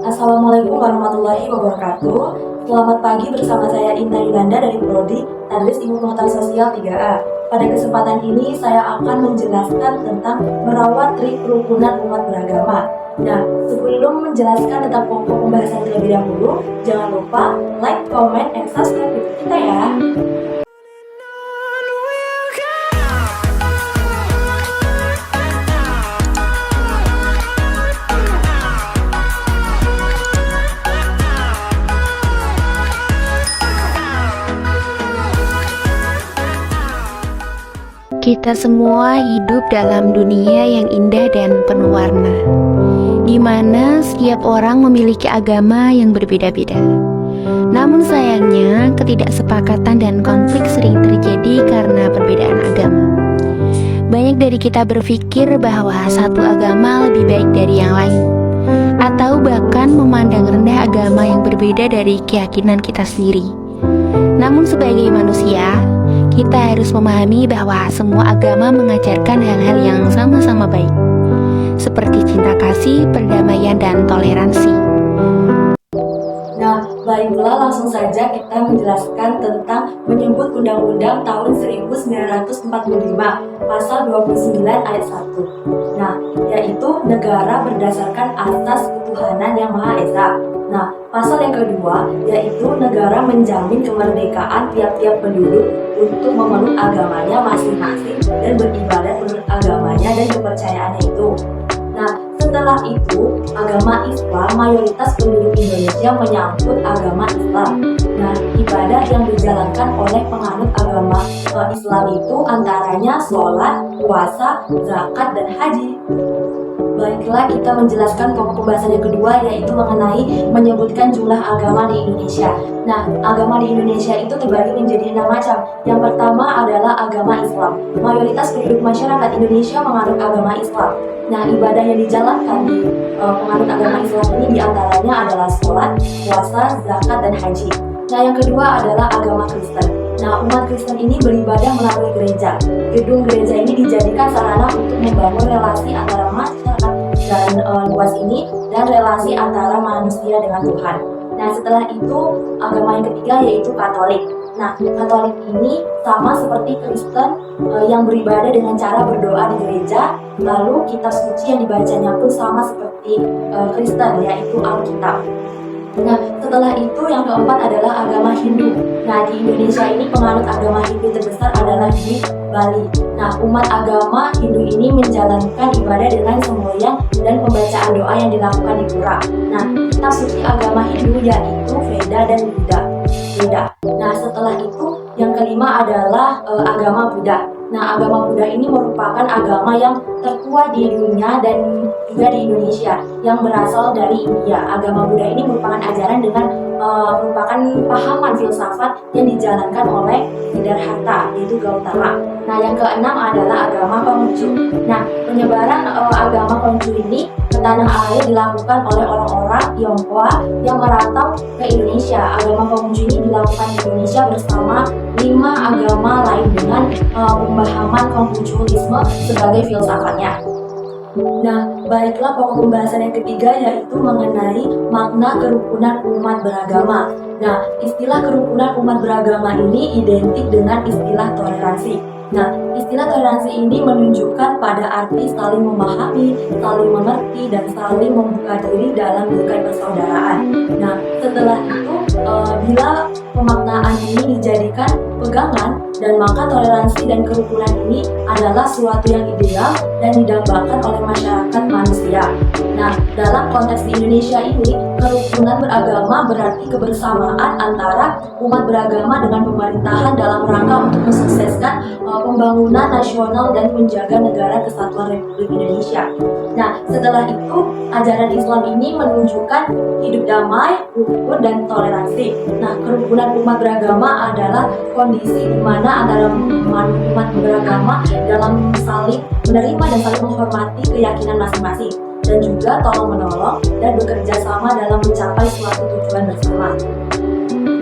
Assalamualaikum warahmatullahi wabarakatuh. Selamat pagi, bersama saya Inta Yulanda dari Prodi Tadris Ilmu Pengetahuan Sosial 3A. Pada kesempatan ini saya akan menjelaskan tentang merawat trik kerukunan umat beragama. Nah, sebelum menjelaskan tentang pokok pembahasan terlebih dahulu, jangan lupa like, comment, and subscribe YouTube kita ya. Kita semua hidup dalam dunia yang indah dan penuh warna, di mana setiap orang memiliki agama yang berbeda-beda. Namun sayangnya, ketidaksepakatan dan konflik sering terjadi karena perbedaan agama. Banyak dari kita berpikir bahwa satu agama lebih baik dari yang lain, atau bahkan memandang rendah agama yang berbeda dari keyakinan kita sendiri. Namun sebagai manusia, kita harus memahami bahwa semua agama mengajarkan hal-hal yang sama-sama baik, seperti cinta kasih, perdamaian, dan toleransi. Nah, baiklah, langsung saja kita menjelaskan tentang menyebut Undang-Undang tahun 1945, pasal 29 ayat 1. Nah, yaitu negara berdasarkan asas ketuhanan yang Maha Esa. Nah, pasal yang kedua yaitu negara menjamin kemerdekaan tiap-tiap penduduk untuk memeluk agamanya masing-masing dan beribadat menurut agamanya dan kepercayaannya itu. Nah, setelah itu, agama Islam, mayoritas penduduk Indonesia menyambut agama Islam. Nah, ibadah yang dijalankan oleh penganut agama Islam itu antaranya sholat, puasa, zakat, dan haji. Baiklah, kita menjelaskan pokok pembahasan yang kedua, yaitu mengenai menyebutkan jumlah agama di Indonesia. Nah, agama di Indonesia itu terbagi menjadi 6 macam. Yang pertama adalah agama Islam. Mayoritas penduduk masyarakat Indonesia menganut agama Islam. Nah, ibadah yang dijalankan di penganut agama Islam ini diantaranya adalah sholat, puasa, zakat, dan haji. Nah, yang kedua adalah agama Kristen. Nah, umat Kristen ini beribadah melalui gereja. Gedung gereja ini dijadikan sarana untuk membangun relasi antara masyarakat dan luas ini dan relasi antara manusia dengan Tuhan. Nah, setelah itu agama yang ketiga yaitu Katolik. Nah, Katolik ini sama seperti Kristen yang beribadah dengan cara berdoa di gereja, lalu kitab suci yang dibacanya pun sama seperti Kristen, yaitu Alkitab. Nah, setelah itu yang keempat adalah agama Hindu. Nah, di Indonesia ini penganut agama Hindu terbesar adalah di Bali. Nah, umat agama Hindu ini menjalankan ibadah dengan semboyan dan pembacaan doa yang dilakukan di pura. Nah, kitab suci agama Hindu yaitu Veda dan Veda. Nah, setelah itu yang kelima adalah agama Buddha. Nah, agama Buddha ini merupakan agama yang tertua di dunia dan juga di Indonesia, yang berasal dari India. Agama Buddha ini merupakan ajaran dengan merupakan pahaman filsafat yang dijalankan oleh Siddhartha, yaitu Gautama. Nah, yang keenam adalah agama Konghucu. Nah, penyebaran agama Konghucu ini ke tanah air dilakukan oleh orang-orang Tionghoa yang merantau ke Indonesia. Agama Konghucu ini dilakukan di Indonesia bersama 5 agama lain dengan pemahaman Konghucuisme sebagai filsafatnya. Nah, baiklah, pokok pembahasan yang ketiga yaitu mengenai makna kerukunan umat beragama. Nah, istilah kerukunan umat beragama ini identik dengan istilah toleransi. Nah, istilah toleransi ini menunjukkan pada arti saling memahami, saling mengerti, dan saling membuka diri dalam lingkungan persaudaraan. Nah, setelah itu, bila pemaknaan ini dijadikan pegangan, dan maka toleransi dan kerukunan ini adalah suatu yang ideal dan didambakan oleh masyarakat manusia. Nah, dalam konteks di Indonesia ini, kerukunan beragama berarti kebersamaan antara umat beragama dengan pemerintahan dalam rangka untuk mensukseskan pembangunan nasional dan menjaga negara kesatuan Republik Indonesia. Nah, setelah itu, ajaran Islam ini menunjukkan hidup damai, rukun, dan toleransi. Nah, kerukunan umat beragama adalah kondisi di mana antara umat beragama dalam saling menerima dan saling menghormati keyakinan masing-masing, dan juga tolong-menolong dan bekerja sama dalam mencapai suatu tujuan bersama.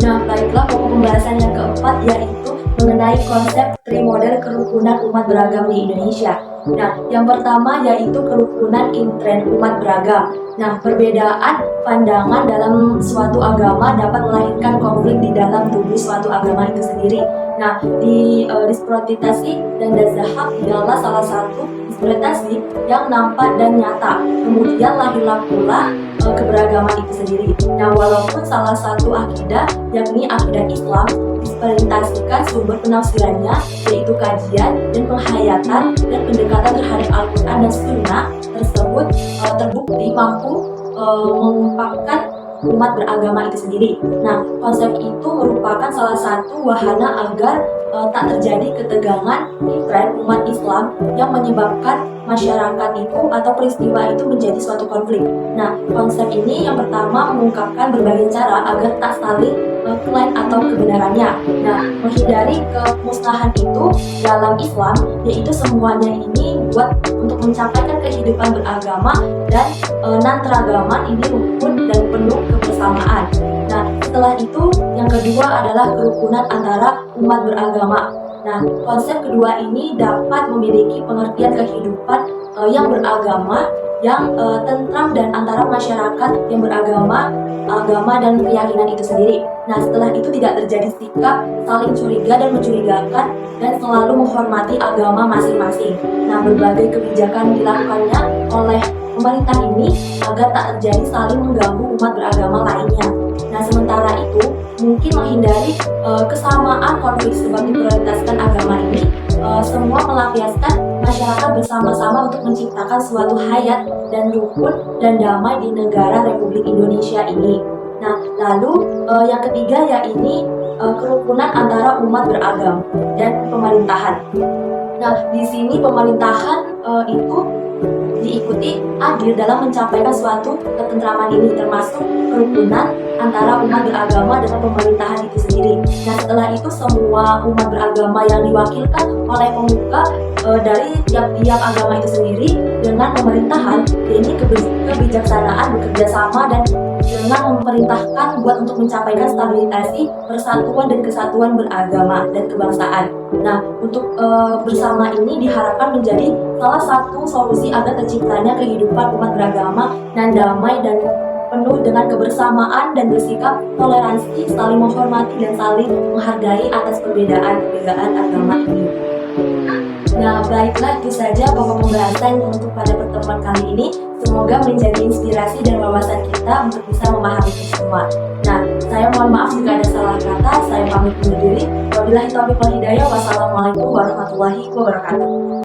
Nah, baiklah, pokok pembahasan yang keempat yaitu mengenai konsep trimodel kerukunan umat beragama di Indonesia. Nah, yang pertama yaitu kerukunan intern umat beragam. Nah, perbedaan pandangan dalam suatu agama dapat melahirkan konflik di dalam tubuh suatu agama itu sendiri. Nah, di disputasi dan dazahab ialah salah satu disputasi yang nampak dan nyata. Kemudian lahirlah pula keberagaman itu sendiri. Nah, walaupun salah satu akidah, yakni akidah Islam, dipresentasikan sumber penafsirannya, yaitu kajian dan penghayatan dan pendekatan terhadap Al-Quran dan Sunnah tersebut terbukti mampu mengungkapkan umat beragama itu sendiri. Nah, konsep itu merupakan salah satu wahana agar tak terjadi ketegangan intern umat Islam yang menyebabkan masyarakat itu atau peristiwa itu menjadi suatu konflik. Nah, konsep ini yang pertama mengungkapkan berbagai cara agar tak saling klaim atau kebenarannya. Nah, menghindari kemusnahan itu dalam Islam, yaitu semuanya ini buat untuk mencapaikan kehidupan beragama dan non-keragaman ini rukun dan penuh kebersamaan. Nah, setelah itu yang kedua adalah kerukunan antara umat beragama. Nah, konsep kedua ini dapat memiliki pengertian kehidupan yang beragama, yang tentram dan antara masyarakat yang beragama, agama dan keyakinan itu sendiri. Nah, setelah itu tidak terjadi sikap saling curiga dan mencurigakan dan selalu menghormati agama masing-masing. Nah, berbagai kebijakan dilakukannya oleh pemerintah ini agar tak terjadi saling mengganggu umat beragama lainnya. Nah, sementara itu mungkin menghindari kesamaan konflik sebab diprioritaskan agama ini, semua melampiaskan masyarakat bersama-sama untuk menciptakan suatu hayat dan rukun dan damai di negara Republik Indonesia ini. Nah, lalu yang ketiga yaitu kerukunan antara umat beragam dan pemerintahan. Nah, di sini pemerintahan itu diikuti adil dalam mencapaikan suatu ketentraman ini, termasuk kerukunan antara umat beragama dengan pemerintahan itu sendiri. Nah, setelah itu semua umat beragama yang diwakilkan oleh pemuka dari tiap-tiap agama itu sendiri dengan pemerintahan, ini kebijaksanaan bekerja sama dan dengan memerintahkan buat untuk mencapaikan stabilisasi, persatuan dan kesatuan beragama dan kebangsaan. Nah, untuk bersama ini diharapkan menjadi salah satu solusi agar terciptanya kehidupan umat beragama dan damai dan penuh dengan kebersamaan dan bersikap toleransi, saling menghormati dan saling menghargai atas perbedaan agama ini. Nah, baiklah, itu saja pokok pembahasan untuk pada pertemuan kali ini. Semoga menjadi inspirasi dan wawasan kita untuk bisa memahami itu semua. Nah, saya mohon maaf jika ada salah kata. Saya pamit undur diri. Wabillahi taufiq wal hidayah. Wassalamualaikum warahmatullahi wabarakatuh.